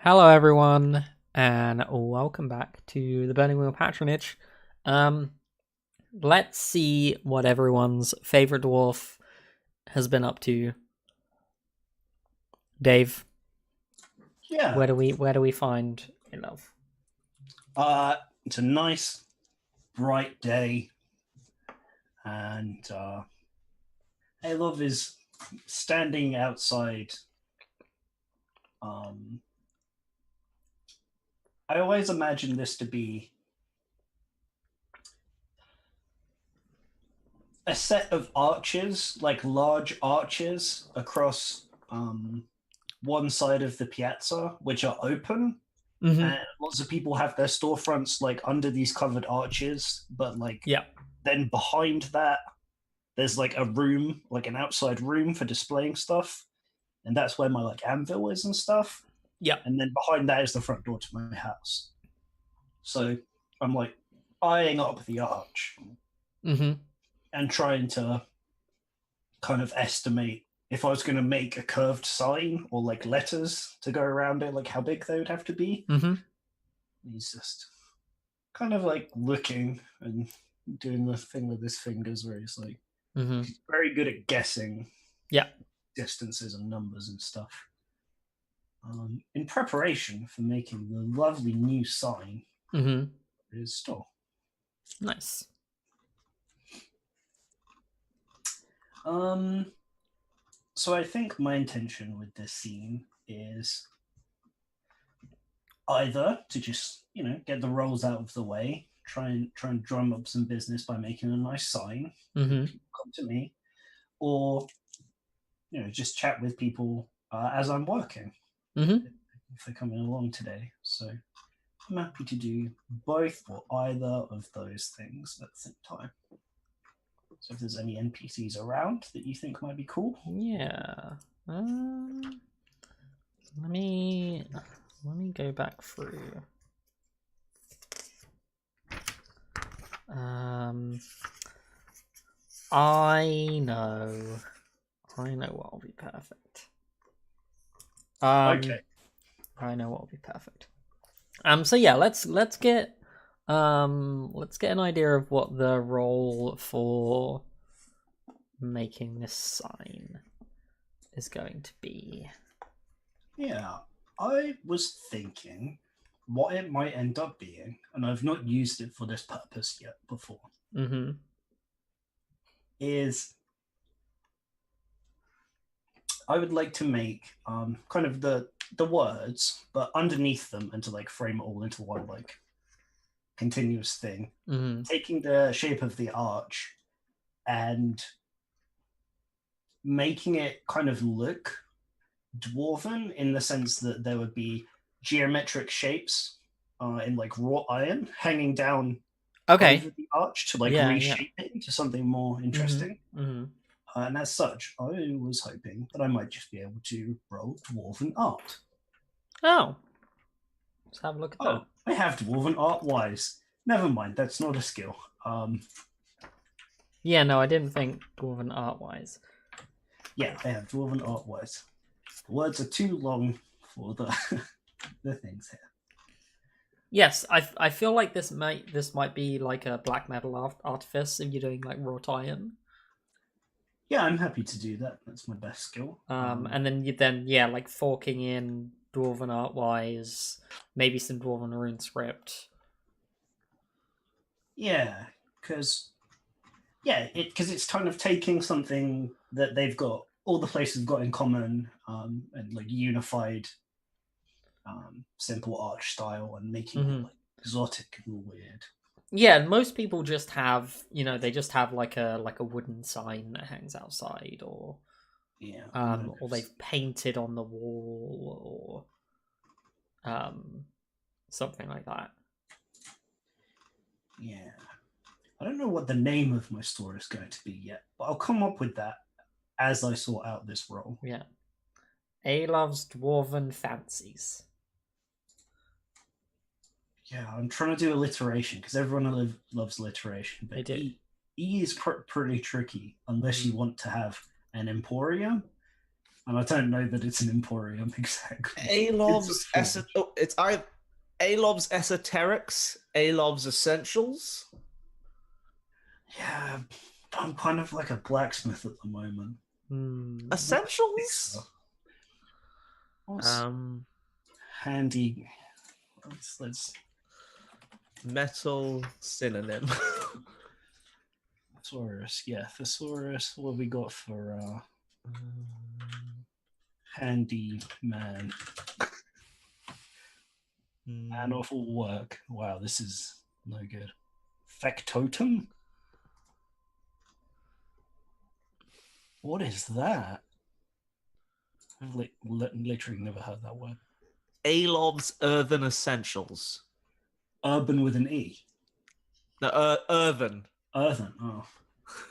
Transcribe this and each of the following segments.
Hello, everyone, and welcome back to the Burning Wheel Patronage. Um, let's see what everyone's favorite dwarf has been up to. Dave, Yeah, where do we find love? it's a nice bright day, and love is standing outside. Um, I always imagine this to be a set of arches, like large arches across one side of the piazza, which are open, Mm-hmm. and lots of people have their storefronts like under these covered arches, but Yeah. then behind that there's like a room, like an outside room for displaying stuff, and that's where my like anvil is and stuff. Yeah. And then behind that is the front door to my house. So I'm like eyeing up the arch Mm-hmm. and trying to kind of estimate if I was going to make a curved sign or like letters to go around it, like how big they would have to be. Mm-hmm. He's just kind of like looking and doing the thing with his fingers where he's like Mm-hmm. he's very good at guessing Yeah. distances and numbers and stuff. In preparation for making the lovely new sign Mm-hmm. for his store. Nice. Um, so I think my intention with this scene is either to just get the rolls out of the way, try and drum up some business by making a nice sign, Mm-hmm. people come to me, or just chat with people as I'm working Mm-hmm. if they're coming along today. So I'm happy to do both or either of those things at the same time. So if there's any NPCs around that you think might be cool. Yeah. Um, let me let me go back through. Um, I know. I know what'll be perfect. Okay. I know what'll be perfect. So yeah, let's get an idea of what the role for making this sign is going to be. Yeah. I was thinking what it might end up being, and I've not used it for this purpose yet before, Mm-hmm. is I would like to make kind of the words, but underneath them and to like frame it all into one like continuous thing, Mm-hmm. taking the shape of the arch and making it kind of look dwarven in the sense that there would be geometric shapes in like wrought iron hanging down Okay. over the arch to like Yeah, yeah. reshape it into something more Mm-hmm. interesting. Mm-hmm. And as such, I was hoping that I might just be able to roll dwarven art. Oh, let's have a look at that. Oh, I have dwarven art wise. Never mind, that's not a skill. Yeah, no, I didn't think dwarven art wise. Yeah, I have dwarven art wise. The words are too long for the the things here. Yes, I feel like this might be like a black metal artifice if you're doing like wrought iron. Yeah, I'm happy to do that. That's my best skill. And then yeah, like forking in dwarven art wise, maybe some dwarven rune script. Yeah, because because it's kind of taking something that they've got, all the places got in common, and like unified, simple arch style, and making it Mm-hmm. like exotic and weird. Yeah, most people just have they just have like a wooden sign that hangs outside, Yeah, no, or they've painted on the wall, or something like that. yeah. I don't know what the name of my store is going to be yet, but I'll come up with that as I sort out this role. Yeah, A loves dwarven fancies. Yeah, I'm trying to do alliteration because everyone loves alliteration, They but do. E is pretty tricky unless you Mm-hmm. want to have an emporium. And I don't know that it's an emporium exactly. Alob's It's a forge. it's either Alob's Esoterics, Alob's Essentials. Yeah, I'm kind of like a blacksmith at the moment. Essentials? What's handy? Let's Metal synonym. thesaurus. Yeah, thesaurus. What have we got for handy man? Man of all work. Wow, this is no good. Factotum? What is that? I've literally never heard that word. Alob's Earthen Essentials. Urban with an E. No, earthen. Earthen. Oh,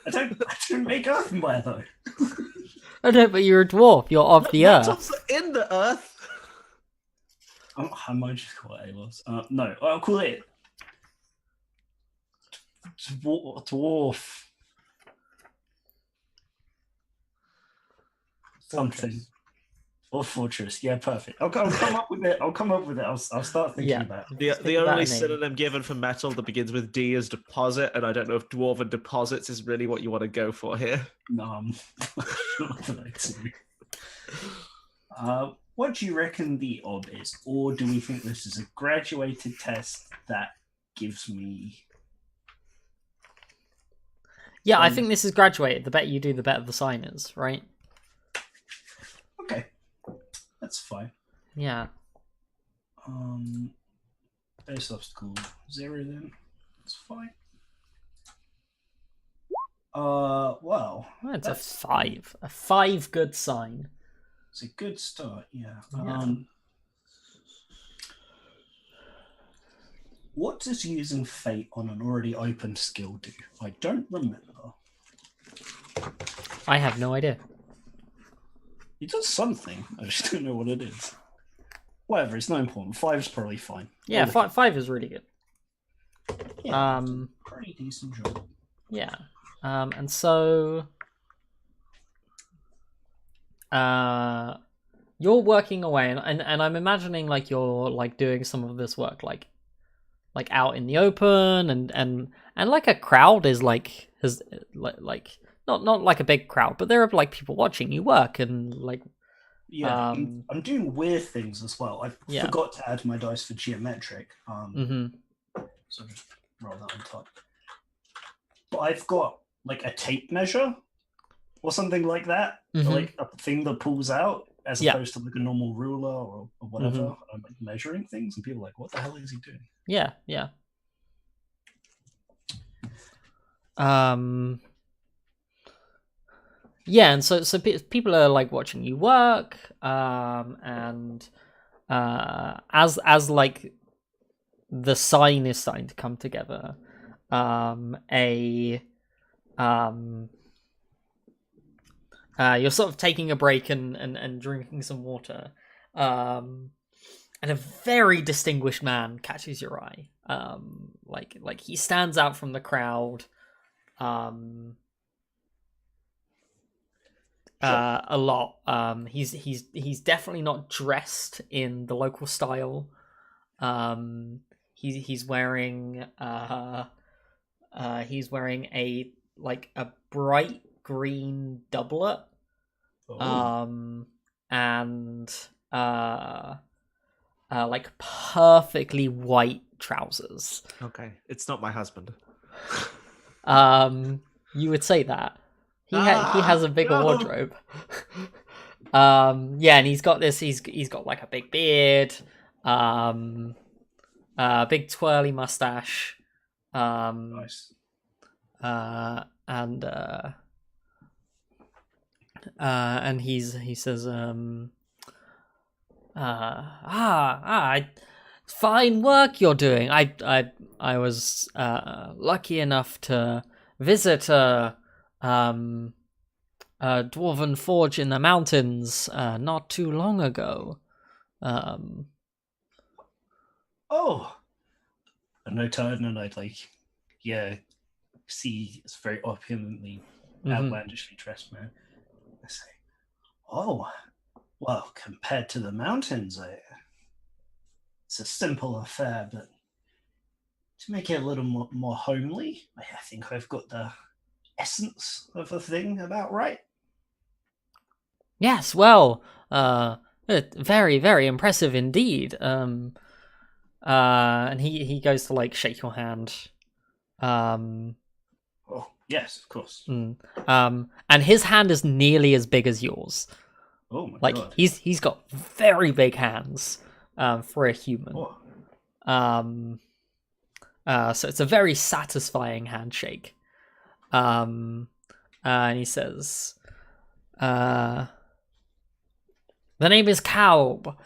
I don't make earthenware though. I know, but you're a dwarf. You're of the earth. Metals in the earth. I might just call it Alos. No, I'll call it dwarf. Something. Or fortress. Yeah, perfect. I'll come up with it. I'll start thinking about it. The only synonym given for metal that begins with D is deposit, and I don't know if dwarven deposits is really what you want to go for here. No, I'm not going to. What do you reckon the ob is? Or do we think this is a graduated test that gives me... Yeah, I think this is graduated. The better you do, the better the sign is, right? Okay. That's fine. Yeah. Base obstacle 0 then. That's fine. Well, It's a 5. A 5 good sign. It's a good start, yeah. What does using fate on an already opened skill do? I don't remember. I have no idea. It does something. I just don't know what it is. Whatever, it's not important. 5's probably fine. Yeah, 5 is really good. Yeah, pretty decent job. Yeah. And so you're working away, and I'm imagining like you're like doing some of this work like out in the open, and like a crowd is like has like not like a big crowd, but there are like people watching you work, and like I'm doing weird things as well. I forgot to add my dice for geometric. So just roll that on top. But I've got like a tape measure or something like that, like a thing that pulls out as opposed to like a normal ruler or whatever. I'm like measuring things, and people are like, "What the hell is he doing?" Yeah. Yeah, and so people are like watching you work, and as like the sign is starting to come together, you're sort of taking a break and drinking some water, and a very distinguished man catches your eye. Like he stands out from the crowd. A lot. He's definitely not dressed in the local style. He's wearing a bright green doublet. And like perfectly white trousers. Okay, it's not my husband. You would say that. He has a bigger wardrobe. Yeah, and he's got this. He's got like a big beard, big twirly mustache, Nice. And he says, fine work you're doing. I was lucky enough to visit a dwarven forge in the mountains not too long ago. Oh, and I turn and I'd see it's very opulently, outlandishly dressed man. I say, Oh, well, compared to the mountains, it's a simple affair, but to make it a little more homely, I think I've got the essence of a thing about right. Yes, well, very, very impressive indeed. And he goes to like shake your hand. Oh, yes, of course. And his hand is nearly as big as yours. Oh my Like god. he's got very big hands, for a human. Oh. So it's a very satisfying handshake. And he says, "The name is Kalb.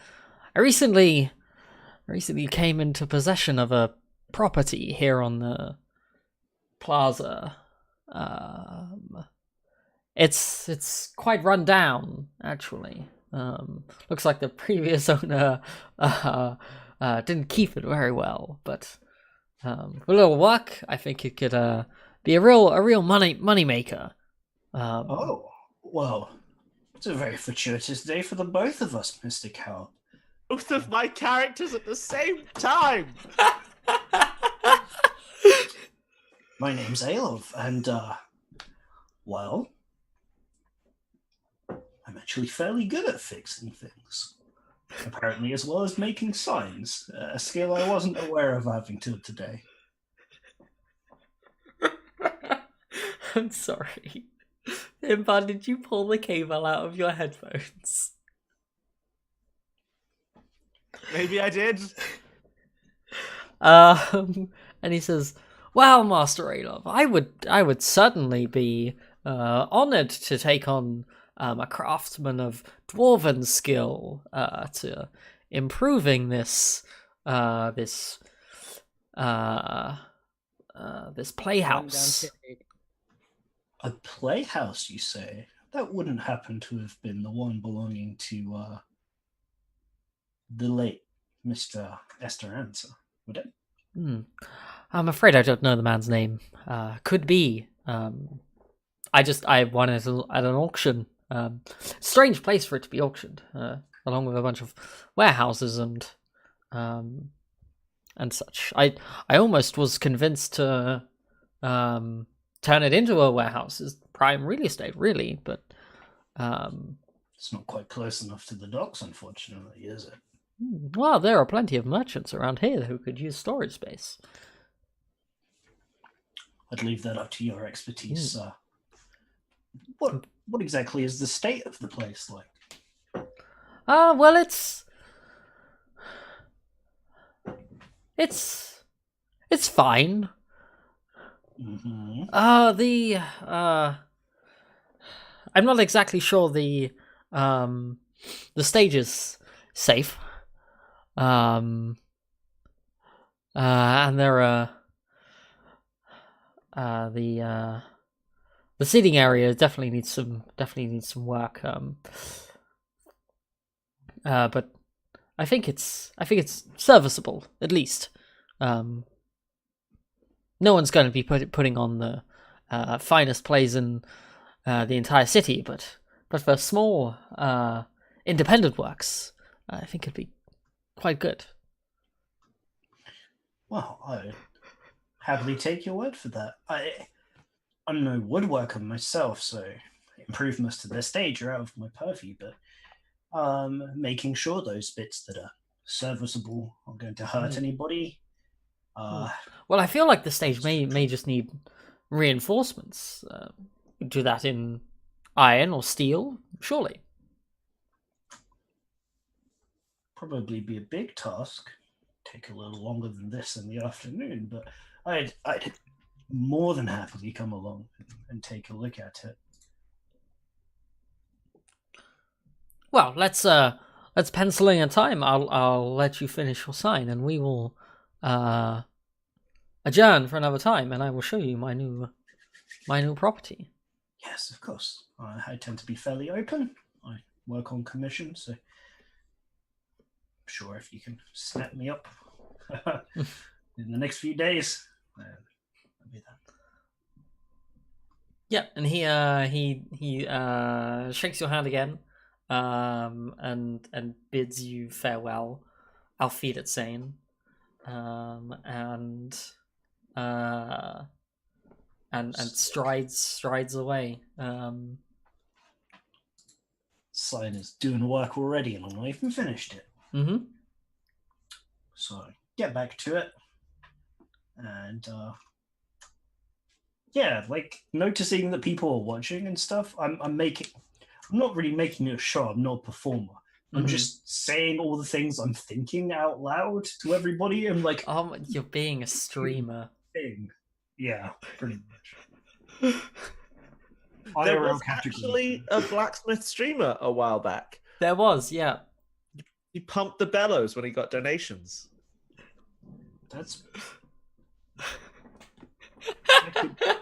I recently came into possession of a property here on the plaza. It's quite run down, actually. Looks like the previous owner didn't keep it very well, but with a little luck, I think it could be a real money maker." Oh, well, it's a very fortuitous day for the both of us, Mr. Cow. Both of my characters at the same time. My name's Alov, and, well, I'm actually fairly good at fixing things. Apparently, as well as making signs, a skill I wasn't aware of having till today. I'm sorry. Impa, did you pull the cable out of your headphones? Maybe I did. And he says, "Well, Master Alov, I would certainly be honored to take on a craftsman of dwarven skill to improving this playhouse." A playhouse, you say? That wouldn't happen to have been the one belonging to the late Mr. Esperanza, would it? I'm afraid I don't know the man's name. Could be. I won it at an auction. Strange place for it to be auctioned, along with a bunch of warehouses and such. I almost was convinced to turn it into a warehouse as prime real estate, really, but it's not quite close enough to the docks, unfortunately, is it? Well, there are plenty of merchants around here who could use storage space. I'd leave that up to your expertise. What exactly is the state of the place like? Well, it's fine. Mm-hmm. I'm not exactly sure the stage is safe. And there are the seating area definitely needs some work. But I think it's serviceable, at least. No one's going to be putting on the finest plays in the entire city, but for small independent works, I think it'd be quite good. Well, I'd happily take your word for that. I'm no woodworker myself, so improvements to the stage are out of my purview, but making sure those bits that are serviceable aren't going to hurt anybody. Well, I feel like the stage may just need reinforcements. Do that in iron or steel, surely. Probably be a big task. Take a little longer than this in the afternoon, but I'd more than happily come along and take a look at it. Well, let's pencil in a time. I'll let you finish your sign, and we will adjourn for another time, and I will show you my new property. Yes, of course. I tend to be fairly open. I work on commission, so I'm sure if you can snap me up in the next few days, I'll be there. Yeah, and he shakes your hand again, and bids you farewell. Auf Wiedersehen. And strides away. Sign is doing work already, and I'm not even finished it. Mm-hmm. So get back to it, and yeah, like noticing that people are watching and stuff. I'm not really making it a show. I'm not a performer. I'm just saying all the things I'm thinking out loud to everybody. I'm like, oh, you're being a streamer. Thing. Yeah, pretty much. There was actually a blacksmith streamer a while back. There was, yeah. He pumped the bellows when he got donations. That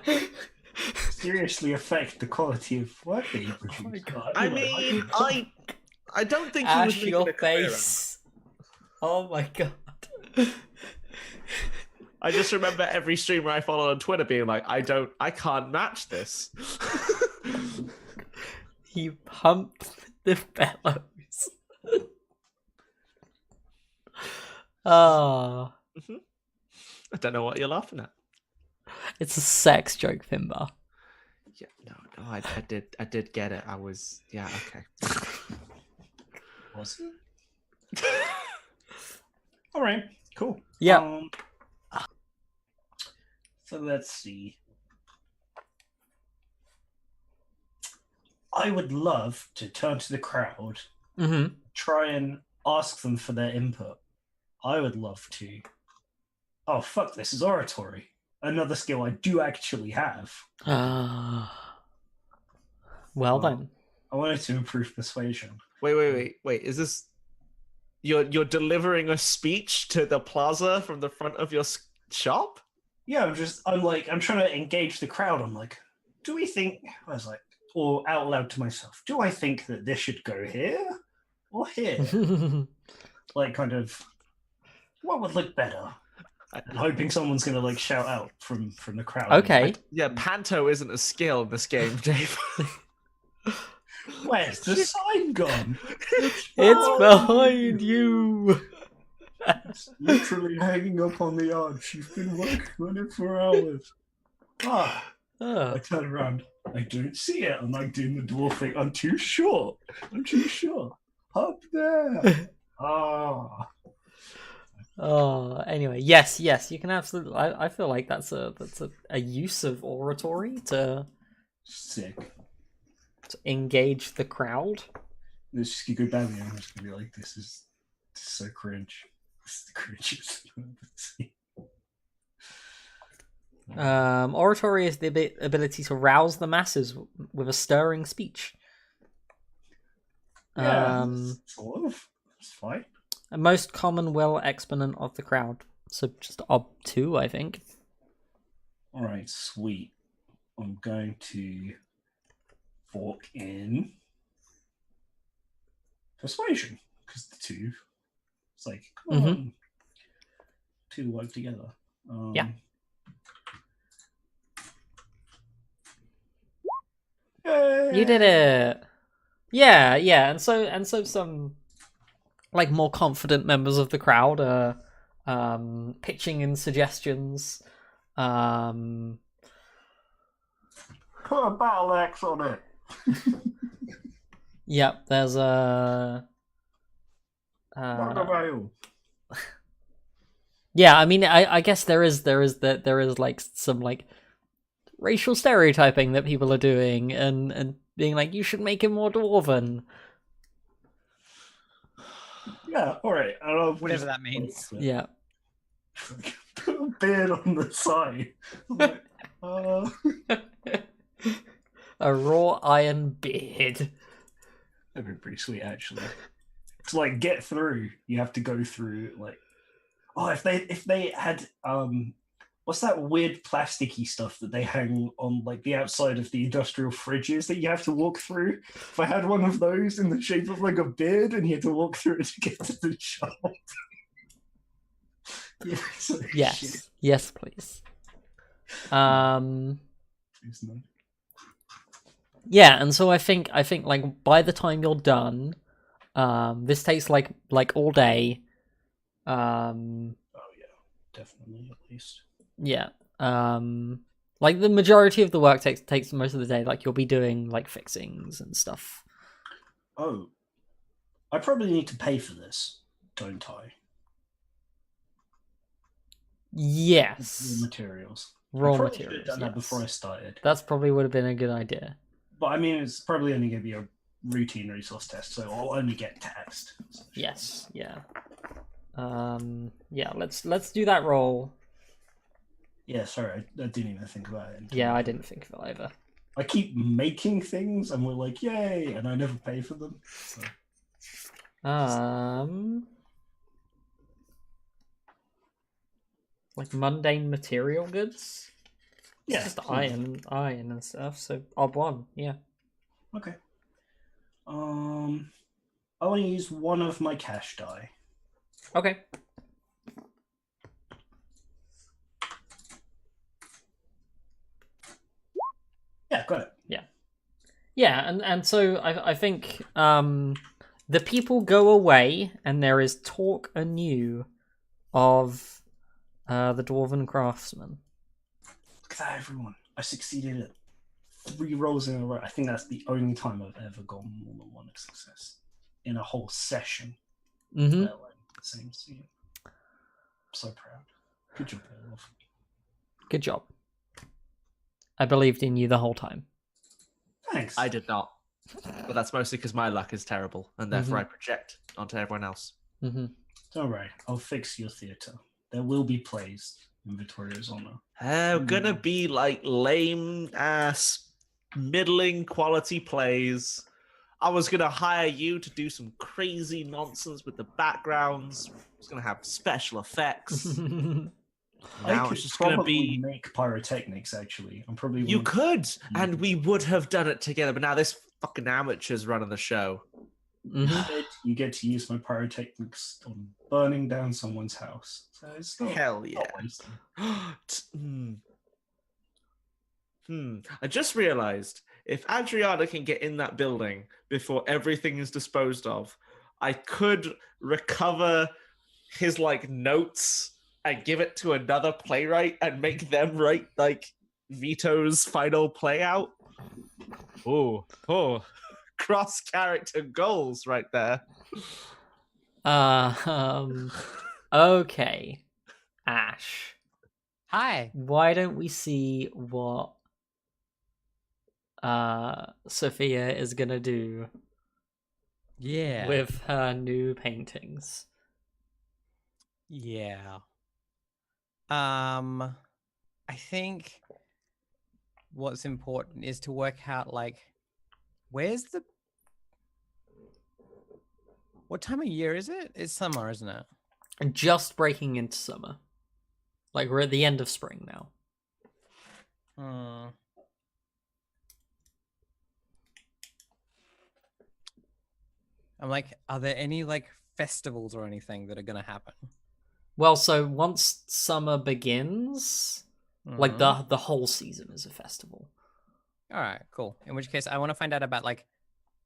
could seriously affect the quality of work that you produce. I mean, I don't think Ash, he was your making a career face. Oh my god. I just remember every streamer I followed on Twitter being like, I can't match this. He pumped the bellows. Oh. I don't know what you're laughing at. It's a sex joke, Finbar. Yeah, no, I did get it. I was, yeah, okay. Was it? All right, cool. Yeah. So let's see. I would love to turn to the crowd, try and ask them for their input. I would love to. Oh, fuck, this is oratory. Another skill I do actually have. Well then. I wanted to improve persuasion. Wait. Is this... You're delivering a speech to the plaza from the front of your shop? Yeah, I'm trying to engage the crowd. I'm like, do we think... I was like, or out loud to myself, do I think that this should go here or here? Like, kind of, what would look better? And hoping someone's going to, like, shout out from the crowd. Okay. Yeah, Panto isn't a skill in this game, Dave. Where's the sign gone? It's behind you. It's literally hanging up on the yard. She's been working on it for hours. I turn around. I don't see it. I'm like doing the dwarf thing. I'm too short. Up there. Anyway, yes, you can absolutely. I feel like that's a use of oratory to engage the crowd. This just could go badly. I'm just gonna be like, this is so cringe. This is the cringiest I've ever seen. Oratory is the ability to rouse the masses with a stirring speech. Yeah, sort of. It's fine. A most common will exponent of the crowd. So just ob2, I think. All right, sweet. I'm going to fork in persuasion because the two. It's like, come on, two work together. Yeah. Yay! You did it. Yeah, and so some like more confident members of the crowd are pitching in suggestions. Put a battle axe on it. Yep, there's a. Yeah, I mean, I guess there is like some like racial stereotyping that people are doing and being like, you should make him more dwarven. Yeah, all right. I don't know whatever that means. Yeah. Put a beard on the side. Like, A raw iron beard. That'd be pretty sweet, actually. To like get through, you have to go through like, if they had what's that weird plasticky stuff that they hang on like the outside of the industrial fridges that you have to walk through? If I had one of those in the shape of like a beard and you had to walk through it to get to the shop. Yes, shit. yes, please. Please no. Yeah, and so I think like by the time you're done, this takes like all day. Oh yeah, definitely at least. Yeah. Like the majority of the work takes most of the day. Like you'll be doing like fixings and stuff. Oh, I probably need to pay for this, don't I? Raw Yes. materials. I Raw probably should have materials. done that before I Yes. started. That's probably would have been a good idea. But I mean, it's probably only going to be a routine resource test, so I'll only get taxed. Yes. Yeah. Yeah. Let's do that roll. Yeah, sorry, I didn't even think about it. Yeah, I didn't think of it either. I keep making things, and we're like, yay, and I never pay for them. So. Like mundane material goods. It's Yeah, just please. iron and stuff. So odd one. Yeah. Okay. I want to use one of my cash die. Okay. Yeah, got it. Yeah, and so I think the people go away and there is talk anew of the dwarven craftsman. Look at that, everyone. I succeeded at 3 rolls in a row. I think that's the only time I've ever gotten more than one success in a whole session. Mm-hmm. The same scene. I'm so proud. Good job, Olaf. Good job. I believed in you the whole time. Thanks. I did not. But that's mostly because my luck is terrible, and therefore I project onto everyone else. Mm-hmm. Don't worry, I'll fix your theatre. There will be plays in Victoria's honor. They're gonna be like lame ass, middling quality plays. I was gonna hire you to do some crazy nonsense with the backgrounds. I was gonna have special effects. I Now could it's just probably gonna be. make pyrotechnics. Actually, I'm probably You one- could, and we would have done it together. But now this fucking amateur's running the show. Mm-hmm. You get to use my pyrotechnics on burning down someone's house. So it's not, Hell yeah. not wasted. I just realized if Adriana can get in that building before everything is disposed of, I could recover his like notes and give it to another playwright and make them write like Vito's final play out. Oh, cross character goals right there. Okay. Ash. Hi. Why don't we see what Sophia is gonna do Yeah. with her new paintings? Yeah. I think what's important is to work out like where's the what time of year is it? It's summer, isn't it? And just breaking into summer. Like we're at the end of spring now. I'm like, are there any like festivals or anything that are gonna happen? Well, so once summer begins, like the whole season is a festival. All right, cool. In which case, I want to find out about like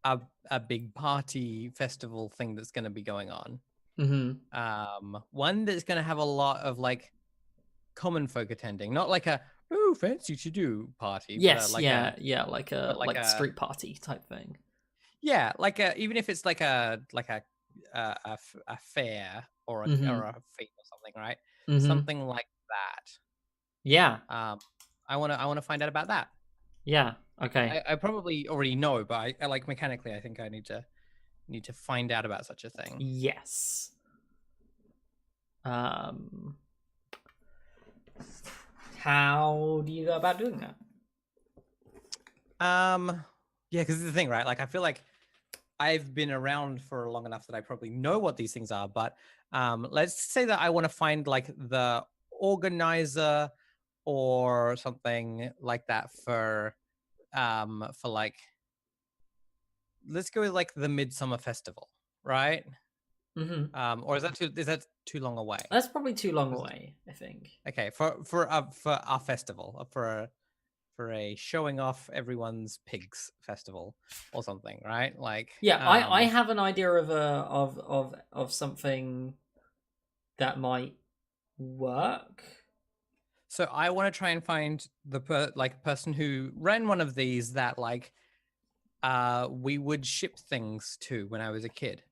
a big party festival thing that's going to be going on. Mm-hmm. One that's going to have a lot of like common folk attending, not like a fancy to do party. Yes, but, like like a street party type thing. Yeah, like even if it's like a fair or a feat or something, right? Something like that. Yeah. I want to find out about that. Yeah. Okay. I probably already know, but I like mechanically. I think I need to find out about such a thing. Yes. How do you go about doing that? Yeah, because it's the thing, right? Like, I feel like I've been around for long enough that I probably know what these things are. But let's say that I want to find like the organizer or something like that for like, let's go with like the Midsummer Festival, right? Or is that too long away? That's probably too long away, I think. Okay, for our festival, for for a showing off everyone's pigs festival or something, right? Like Yeah, I have an idea of of something that might work. So I want to try and find the person who ran one of these that we would ship things to when I was a kid.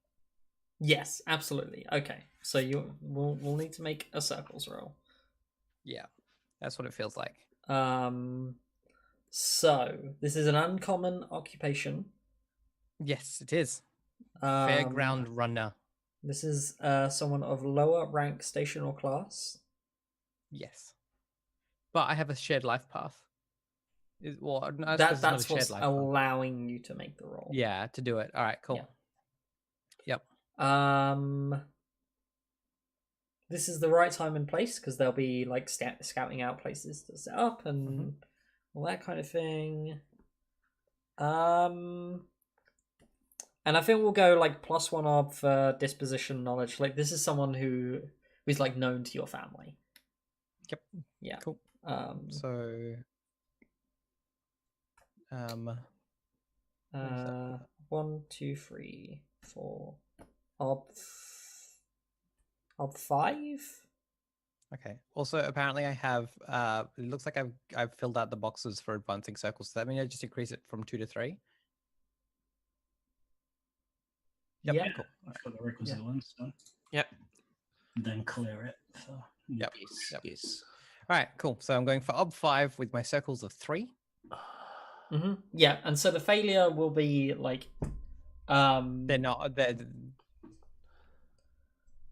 Yes, absolutely. Okay, so we'll need to make a circles roll. Yeah, that's what it feels like. So this is an uncommon occupation. Yes, it is. Fairground runner. This is someone of lower rank, station, or class. Yes, but I have a shared life path. Well, no, I suppose it's not a That's shared what's life path. allowing you to make the roll. Yeah, to do it. All right, cool. Yeah. Yep. This is the right time and place because they'll be like scouting out places to set up and all that kind of thing. And I think we'll go like +1 of disposition knowledge. Like this is someone who's like known to your family. Yep. Yeah. Cool. So 1, 2, 3, 4. Ob 5. Okay. Also, apparently, I have. It looks like I've filled out the boxes for advancing circles. So that means I just increase it from 2 to 3. Yep. Yeah. Cool. I've got the requisite ones done. Yep. Then clear it for Yep. yes. Yes. All right. Cool. So I'm going for Ob 5 with my circles of 3. Yeah, and so the failure will be like, They're not. They're.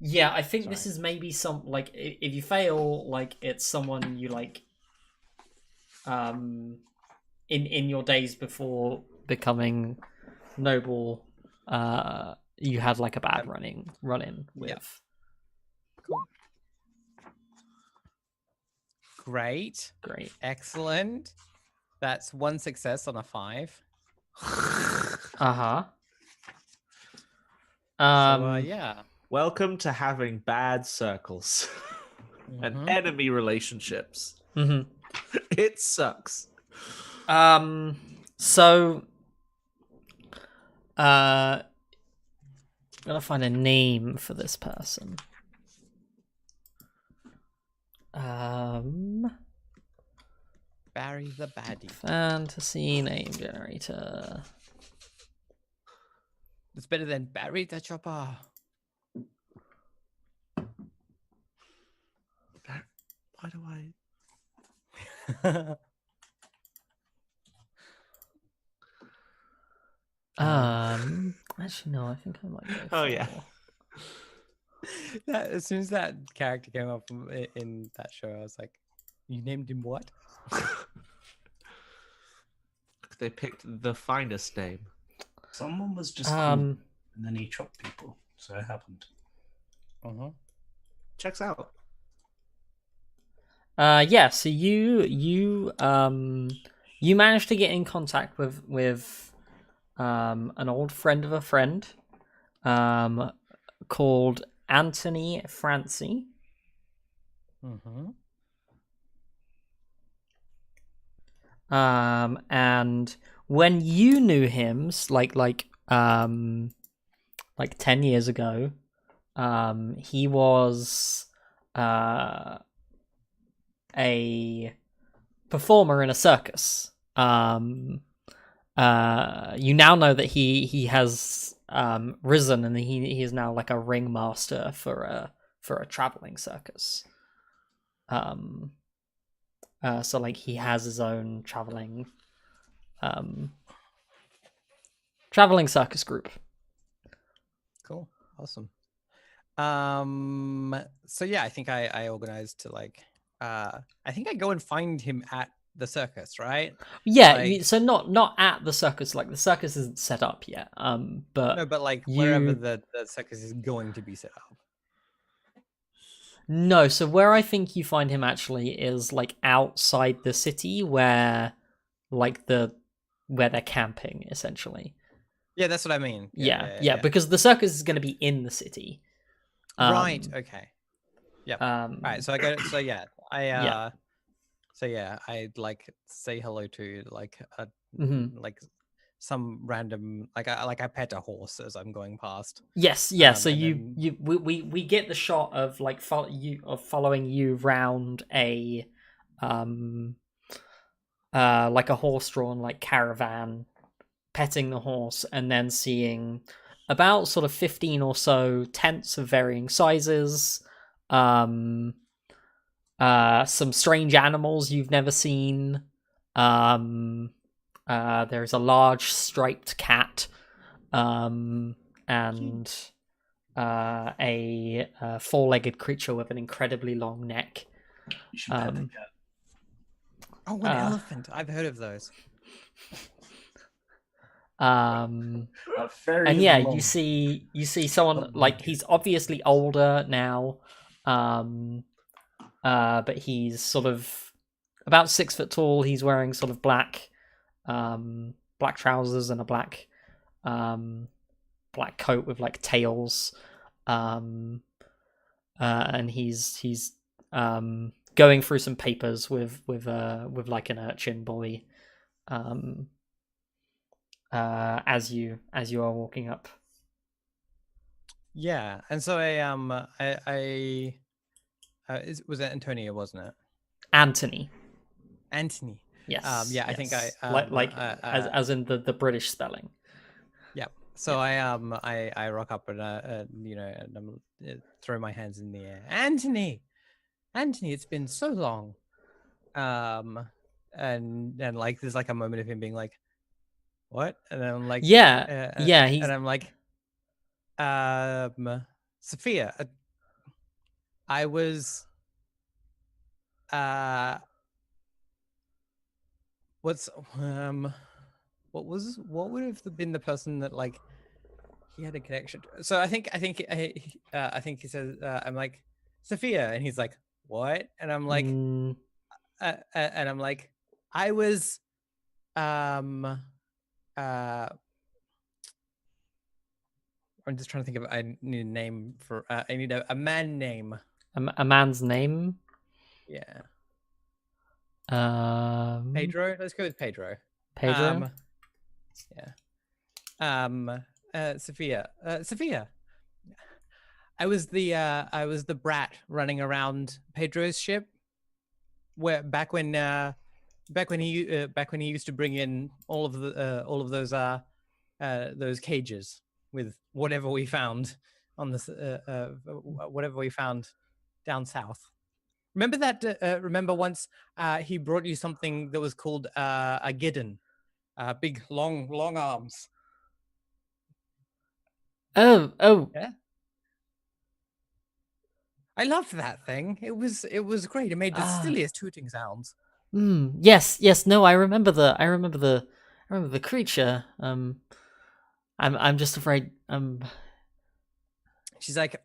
Yeah, I think this is maybe some like if you fail, like it's someone you like, in your days before becoming noble, you had like a bad run-in with. Yeah. Cool. Great. Excellent. That's 1 success on a 5. Uh-huh. Yeah. Welcome to having bad circles and enemy relationships. It sucks. So gotta find a name for this person. Barry the baddie. Fantasy name generator. It's better than Barry the chopper. Why do Actually no, I think I might go Oh, yeah. As soon as that character came up in that show, I was like, "You named him what?" They picked the finest name. Someone was just cool, and then he chopped people, so it happened. Checks out. Yeah, so you managed to get in contact with an old friend of a friend called Anthony Francie. And when you knew him, like 10 years ago, he was a performer in a circus. You now know that he has risen, and he is now like a ringmaster for a traveling circus. So like he has his own traveling circus group. Cool. Awesome. So yeah, I think I organized to I think I go and find him at the circus, right? Yeah, so not at the circus, like the circus isn't set up yet. But no, but like wherever the circus is going to be set up. No, so where I think you find him actually is like outside the city where they're camping essentially. Yeah, that's what I mean. Yeah, because the circus is going to be in the city. Right. Okay. Yeah. All right. So I go. So yeah, So yeah, I'd like say hello to like a Mhm. like some random I pet a horse as I'm going past. Yes, yeah. So And then we get the shot of like following you round a like a horse-drawn like caravan, petting the horse, and then seeing about sort of 15 or so tents of varying sizes, some strange animals you've never seen. There's a large striped cat, and a four-legged creature with an incredibly long neck. You should pet the Um, cat. oh, an elephant. I've heard of those. Um, Very and yeah, long. you see someone like he's obviously older now, but he's sort of about 6 foot tall. He's wearing sort of black trousers and a black coat with like tails, and he's going through some papers with like an urchin boy, as you are walking up. Yeah, and so was it Antonia, wasn't it? Anthony. Anthony. Yes. Yeah, I think yes. As in the British spelling. Yeah. So I rock up and and I'm throw my hands in the air. Anthony, it's been so long. And like there's like a moment of him being like, what? And then I'm like, yeah, he's... and I'm like, Sophia, I was what would have been the person that like he had a connection to? So I think he says I'm like, Sophia, and he's like, what? And I'm like, I was I'm just trying to think of I need a name for I need a man name. A man's name? Yeah. Um Pedro. Let's go with Pedro. Pedro? Yeah. Sophia. Sophia. I was the brat running around Pedro's ship, where back when he used to bring in all of those cages with whatever we found on this whatever we found down south. Remember that? Remember once he brought you something that was called a giddon, big long arms. Oh. Yeah. I loved that thing. It was great. It made the silliest hooting sounds. Yes. No, I remember the creature. I'm just afraid. She's like,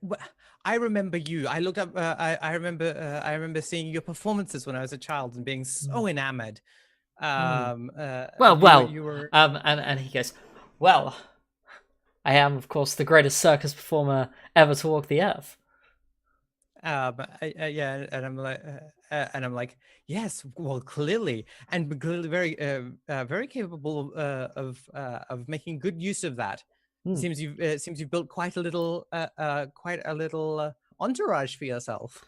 I remember you. I looked up. I remember seeing your performances when I was a child and being so enamored. Well. You were. And he goes, well, I am, of course, the greatest circus performer ever to walk the earth. Yeah, and I'm like, yes, well, clearly, and clearly very capable of making good use of that. Seems you've built quite a little entourage for yourself.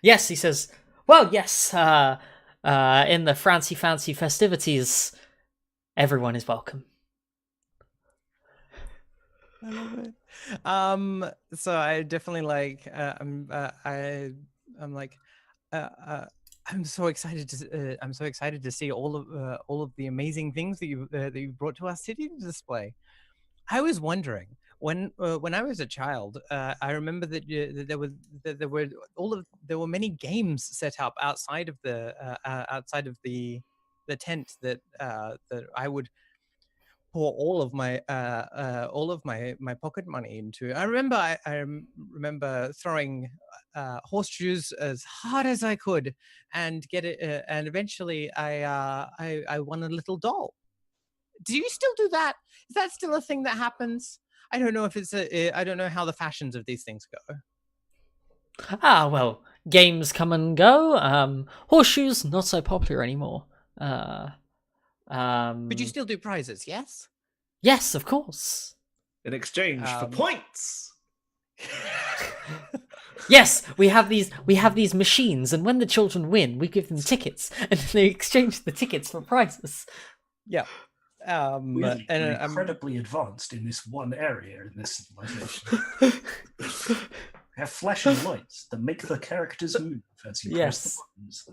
Yes, he says. Well, yes. In the fancy festivities, everyone is welcome. I love it. So I definitely like. I'm like. I'm so excited to see all of the amazing things that you brought to our city to display. I was wondering when I was a child, I remember that there were many games set up outside of the tent that I would pour all of my pocket money into. I remember throwing horseshoes as hard as I could and get it, and eventually I won a little doll. Do you still do that? Is that still a thing that happens? I don't know if I don't know how the fashions of these things go. Well, games come and go. Horseshoes not so popular anymore. But you still do prizes, yes? Yes, of course. In exchange for points. Yes, we have these machines, and when the children win, we give them tickets, and they exchange the tickets for prizes. Yeah. We are incredibly advanced in this one area in this civilization. We have flashing lights that make the characters move as you press the buttons.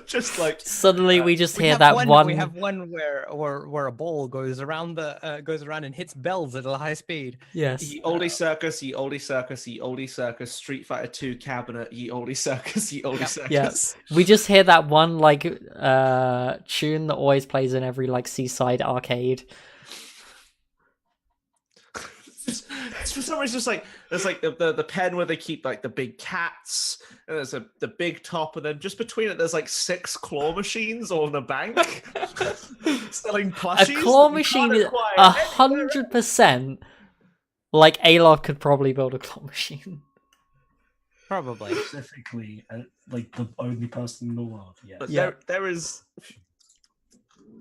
Just like suddenly we just hear We have one where a ball goes around and hits bells at a high speed. Yes. Ye olde circus, ye olde circus, ye olde circus, Street Fighter 2 cabinet, ye olde circus, ye olde circus. Yes. We just hear that one like tune that always plays in every like seaside arcade. It's for some reason just like there's like the pen where they keep like the big cats, and there's the big top, and then just between it there's like 6 claw machines all in a bank selling plushies. A claw machine is 100%. Like Alok could probably build a claw machine. Probably. Specifically, like the only person in the world. Yeah. But there is.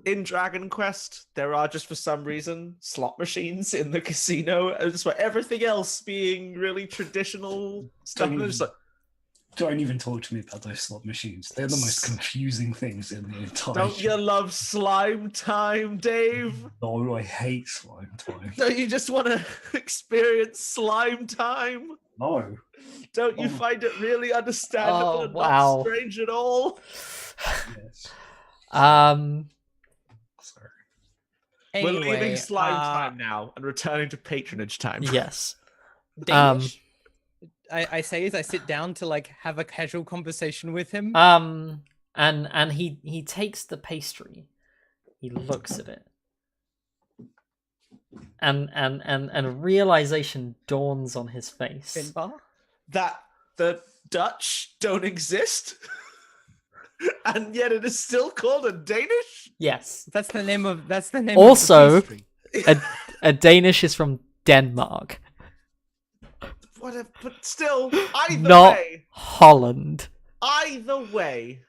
In Dragon Quest, there are just for some reason slot machines in the casino, despite everything else being really traditional stuff. Don't even talk to me about those slot machines. They're the most confusing things in the entire Don't you love slime time, Dave? No, I hate slime time. Don't you just want to experience slime time? No. Don't you find it really understandable and wow. not strange at all? Yes. Sorry. We're Anyway, leaving slime time now and returning to patronage time. Yes. Danish, I say as I sit down to like have a casual conversation with him. And he takes the pastry, he looks at it, and a realization dawns on his face. Finbar? That the Dutch don't exist, and yet it is still called a Danish. Yes, That's the name of also of the pastry. a Danish is from Denmark, Whatever, but still, either not way, Holland. either way,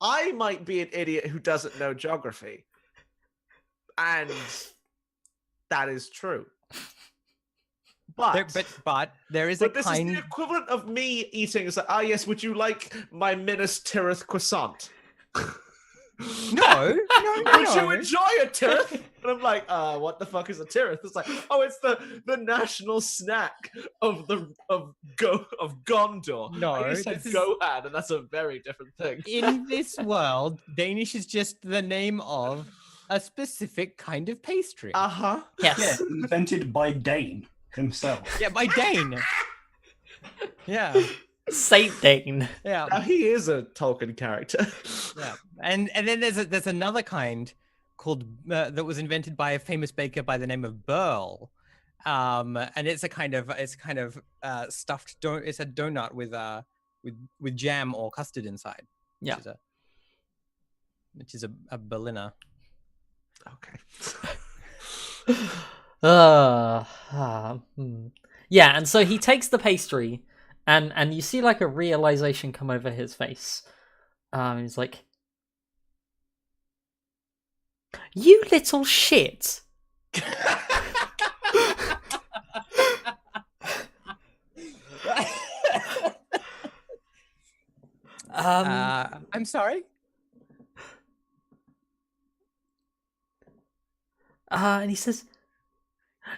I might be an idiot who doesn't know geography, and that is true. But there is but a this kind. is the equivalent of me eating. It's like, yes, would you like my Minas Tirith croissant? No. Would you enjoy a Tirith? And I'm like, what the fuck is a Tirith? It's like, oh, it's the national snack of Gondor. No, you said this is- Gohan, and that's a very different thing. In this world, Danish is just the name of a specific kind of pastry. Uh-huh. Yes. Yeah, invented by Dane himself. Yeah, by Dane. Yeah, Saint Dane. yeah, Now, he is a Tolkien character. yeah. And then there's another kind called that was invented by a famous baker by the name of Burl. And it's a kind of stuffed it's a donut with jam or custard inside. Yeah. Which is a Berliner. Okay. Yeah, and so he takes the pastry, and you see like a realization come over his face. He's like, "You little shit." I'm sorry. And he says,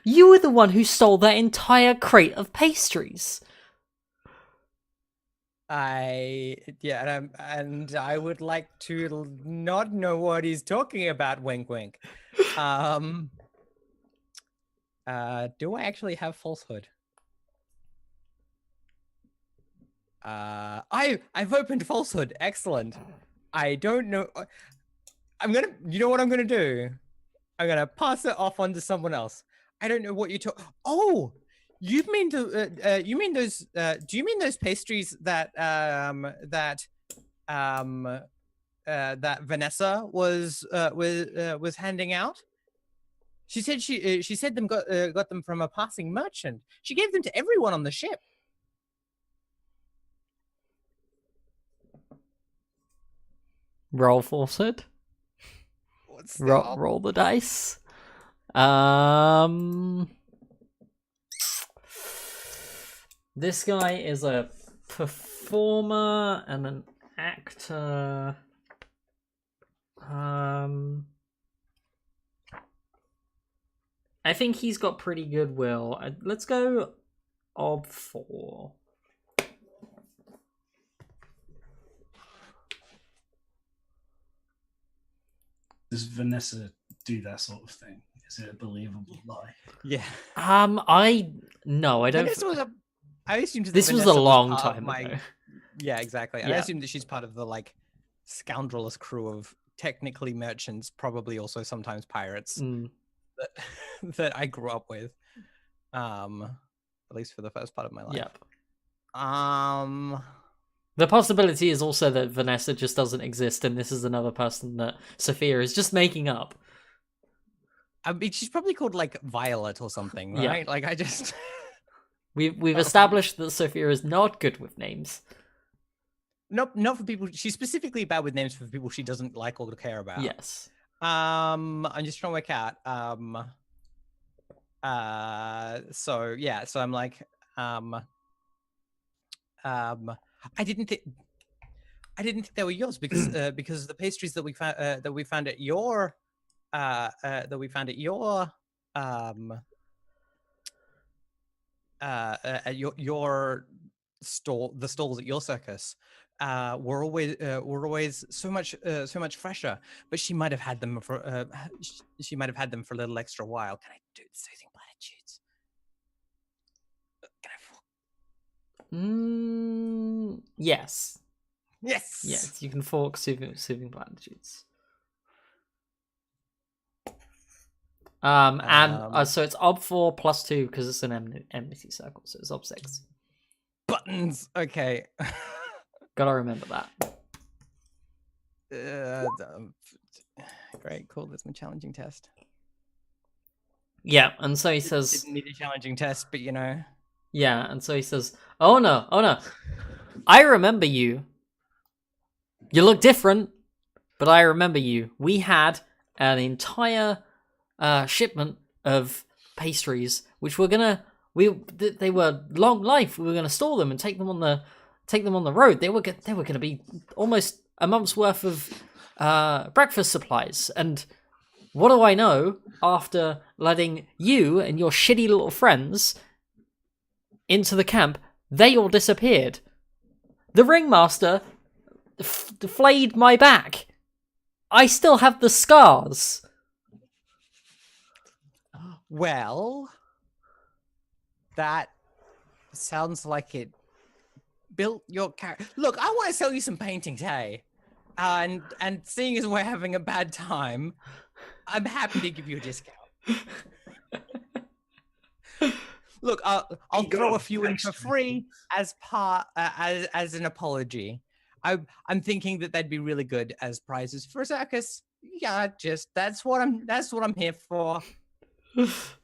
"You were the one who stole that entire crate of pastries." And I would like to not know what he's talking about. Wink, wink. Do I actually have falsehood? I've opened falsehood. Excellent. I don't know. You know what I'm gonna do? I'm gonna pass it off onto someone else. I don't know what you're talking. Oh, you mean those? Do you mean those pastries that Vanessa was handing out? She said she said got them from a passing merchant. She gave them to everyone on the ship. Roll forced. What's the Roll the dice. This guy is a performer and an actor. I think he's got pretty good will. Let's go ob 4. Does Vanessa do that sort of thing? Is it a believable lie? Yeah. I don't. Vanessa was I assumed that This was a Vanessa long part of time my... ago. Yeah, exactly. I Yeah. assumed that she's part of the like scoundrelous crew of technically merchants, probably also sometimes pirates that I grew up with. At least for the first part of my life. Yep. The The possibility is also that Vanessa just doesn't exist, and this is another person that Sophia is just making up. I mean, she's probably called like Violet or something, Yeah. right? Like I just We've established that Sophia is not good with names. not for people. She's specifically bad with names for people she doesn't like or care about. Yes. I'm just trying to work out. So yeah. So I'm like, I didn't think they were yours because the pastries that we found at your your stall, the stalls at your circus, were always so much fresher. But she might have had them for a little extra while. Can I do the soothing platitudes? Can I? Yes. Yes. Yes, you can fork soothing platitudes. So it's ob 4 plus 2 because it's an enmity circle, so it's ob 6. Buttons. Okay. Gotta remember that. Great, cool. That's my challenging test. Yeah, and so he says, Didn't need a challenging test, but you know. Yeah, and so he says, oh no, I remember you. You look different, but I remember you. We had an entire shipment of pastries, which they were long life. We were gonna store them and take them on the road. They were gonna be almost a month's worth of breakfast supplies. And what do I know? After letting you and your shitty little friends into the camp, they all disappeared. The ringmaster flayed my back. I still have the scars. Well, that sounds like it built your character. Look, I want to sell you some paintings, hey? And seeing as we're having a bad time, I'm happy to give you a discount. Look, I'll throw a few in for free as as an apology. I'm thinking that they'd be really good as prizes for a circus. Yeah, just that's what I'm here for.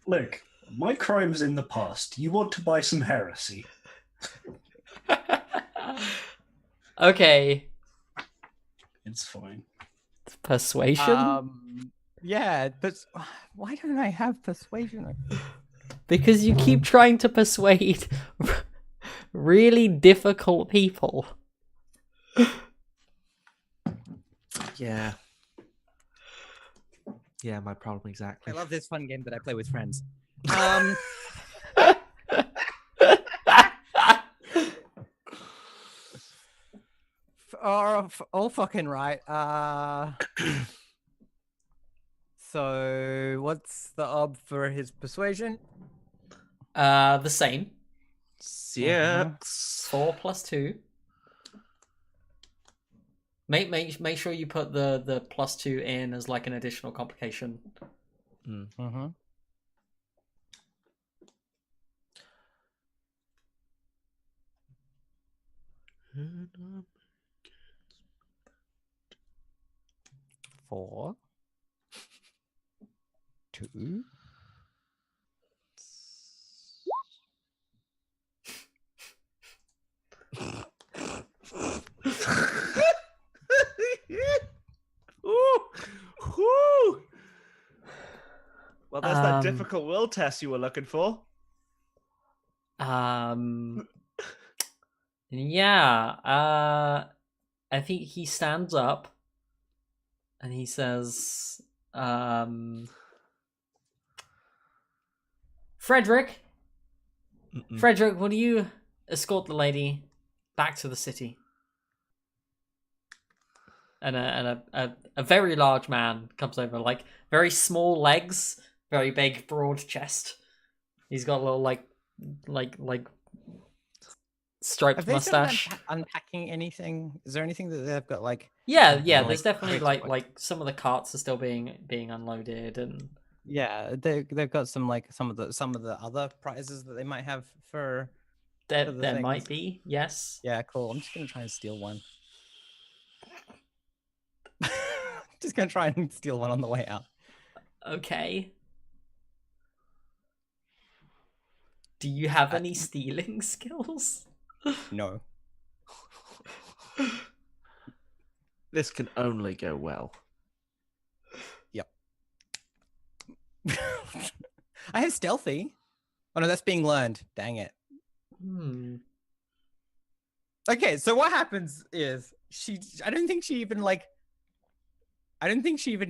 Look, my crime's in the past. You want to buy some heresy? Okay. It's fine. Persuasion? Yeah, but why don't I have persuasion? Because you keep trying to persuade really difficult people. Yeah. Yeah, my problem exactly. I love this fun game that I play with friends. All fucking right. So what's the ob for his persuasion? The same. 6. 4 plus 2. Make sure you put the plus 2 in as like an additional complication. Mm-hmm. Four. 2. Well, there's that difficult will test you were looking for. Yeah. I think he stands up and he says, Frederick, Frederick, will you escort the lady back to the city? And a very large man comes over, like very small legs, very big, broad chest. He's got a little like striped Have they mustache. started unpacking anything? Is there anything that they've got like? Yeah, something, there's definitely crates like some of the carts are still being unloaded, and yeah, they've got some of the other prizes that they might have for there might things. be, yes. Yeah, cool. I'm just gonna try and steal one. Just gonna try and steal one on the way out. Okay. Do you have any stealing skills? No. This can only go well. Yep. I have stealthy. Oh no, that's being learned. Dang it. Okay, so what happens is I don't think she even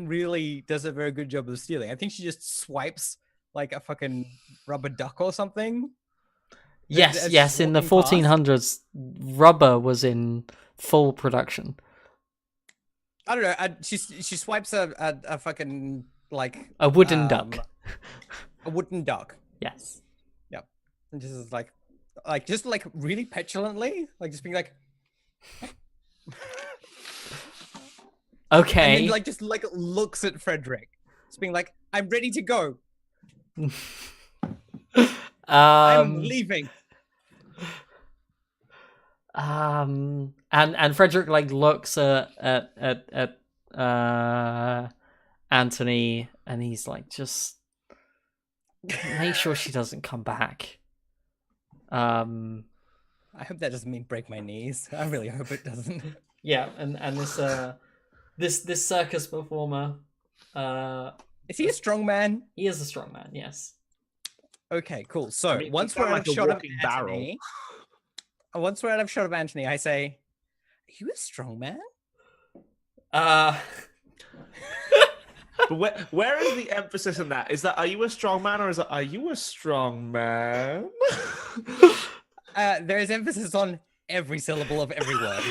really does a very good job of stealing. I think she just swipes like a fucking rubber duck or something. Yes. In the 1400s, rubber was in full production. I don't know. She swipes a fucking like a wooden duck. A wooden duck. Yes. Yep. And just is like really petulantly, like just being like. Okay. And then just looks at Frederick, just being like, "I'm ready to go. I'm leaving." And Frederick looks at Anthony, and he's like, just make sure she doesn't come back. I hope that doesn't mean break my knees. I really hope it doesn't. Yeah, and this circus performer, is he a strong man? He is a strong man, yes. Okay, cool. So once we're out of shot of Anthony, I say, "Are you a strong man?" But where is the emphasis in that? Is that are you a strong man, or is it are you a strong man? There is emphasis on every syllable of every word.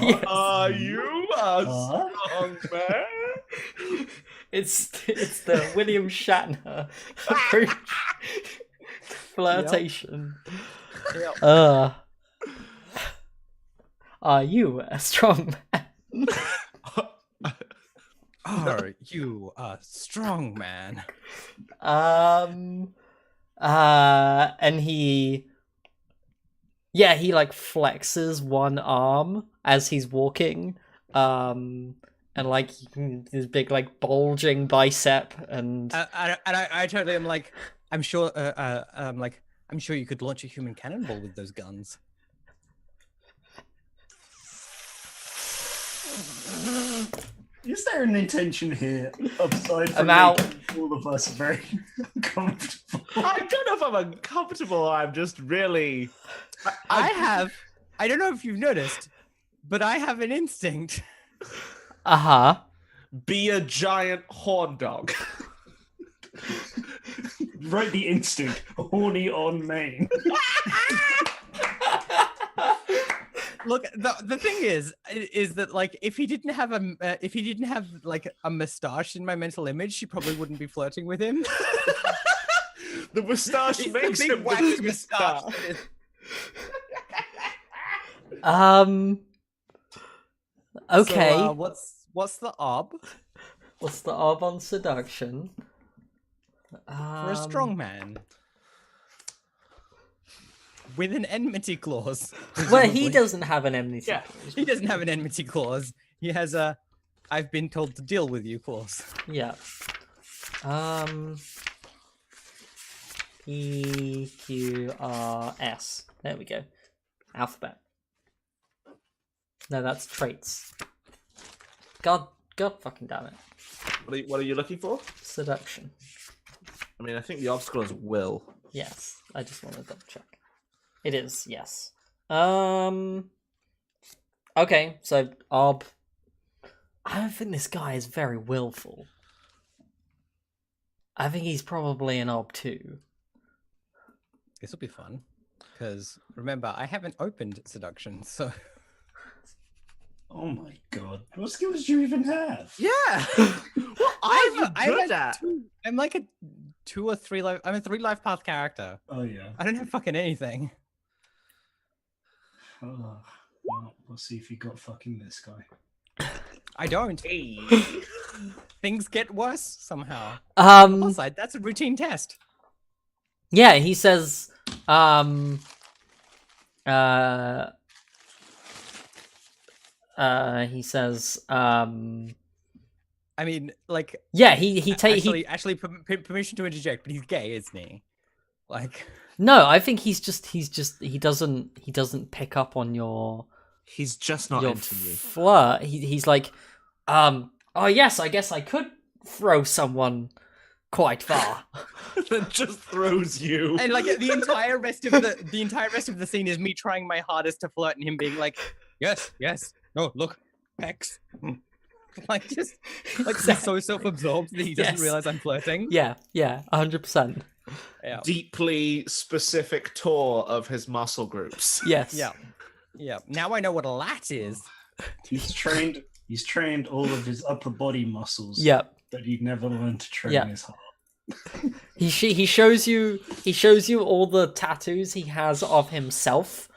Yes. Are you a strong man? It's the William Shatner approach. Flirtation. Yep. Are you a strong man? Are you a strong man? And he flexes one arm as he's walking, and his big bulging bicep, and I totally am like, I'm sure you could launch a human cannonball with those guns. Is there an intention here aside from making all of us very uncomfortable? I don't know if I'm uncomfortable or I'm just really... I don't know if you've noticed, but I have an instinct. Be a giant horn dog. Write the instinct. Horny on main. Look, the thing is that if he didn't have a mustache in my mental image, she probably wouldn't be flirting with him. The mustache makes him the mustache. Okay. So, what's the ob? What's the ob on seduction? For a strong man. With an enmity clause. Well, he doesn't have an enmity clause. He doesn't have an enmity clause. He has a I've been told to deal with you clause. Yeah. PQRS. There we go. Alphabet. No, that's traits. God God fucking damn it. What are you looking for? Seduction. I mean, I think the obstacle is will. Yes, I just want to double check. It is, yes. Okay, so Ob. I don't think this guy is very willful. I think he's probably an Ob too. This will be fun. Because remember, I haven't opened seduction, so. Oh my god. What skills do you even have? Yeah. What are you good at? I'm like a 2 or 3 life. I'm a 3 life path character. Oh yeah. I don't have fucking anything. Oh, well, we'll see if you got fucking this guy. I don't. Hey. Things get worse somehow. On the plus side, that's a routine test. Yeah, he says, he says, I mean, like, yeah, he actually, permission to interject, but he's gay, isn't he? Like, no, I think he doesn't pick up on your He's just not into you. flirt. He's like, oh yes, I guess I could throw someone quite far. That just throws you. and like the entire rest of the scene is me trying my hardest to flirt and him being like, yes, no, look, pecs. Like just like so self-absorbed that he doesn't realize I'm flirting. Yeah, 100%. Yeah. Deeply specific tour of his muscle groups. Yes. Yeah. Now I know what a lat is. He's trained all of his upper body muscles. Yep. But he never learned to train his heart. He shows you all the tattoos he has of himself.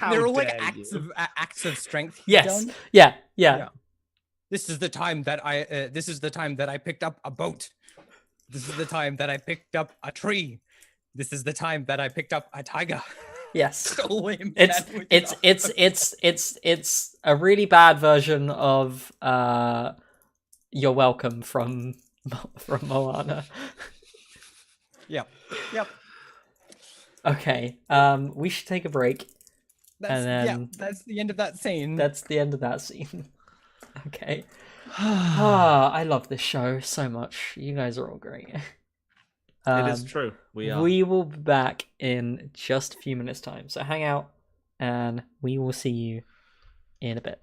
They're all like acts of strength. Yes. Done. Yeah. This is the time that I picked up a boat. This is the time that I picked up a tree. This is the time that I picked up a tiger. Yes. It's a really bad version of You're Welcome from Moana. Yep. Okay. We should take a break. That's the end of that scene. That's the end of that scene. Okay. I love this show so much. You guys are all great. It is true. We are. We will be back in just a few minutes' time. So hang out, and we will see you in a bit.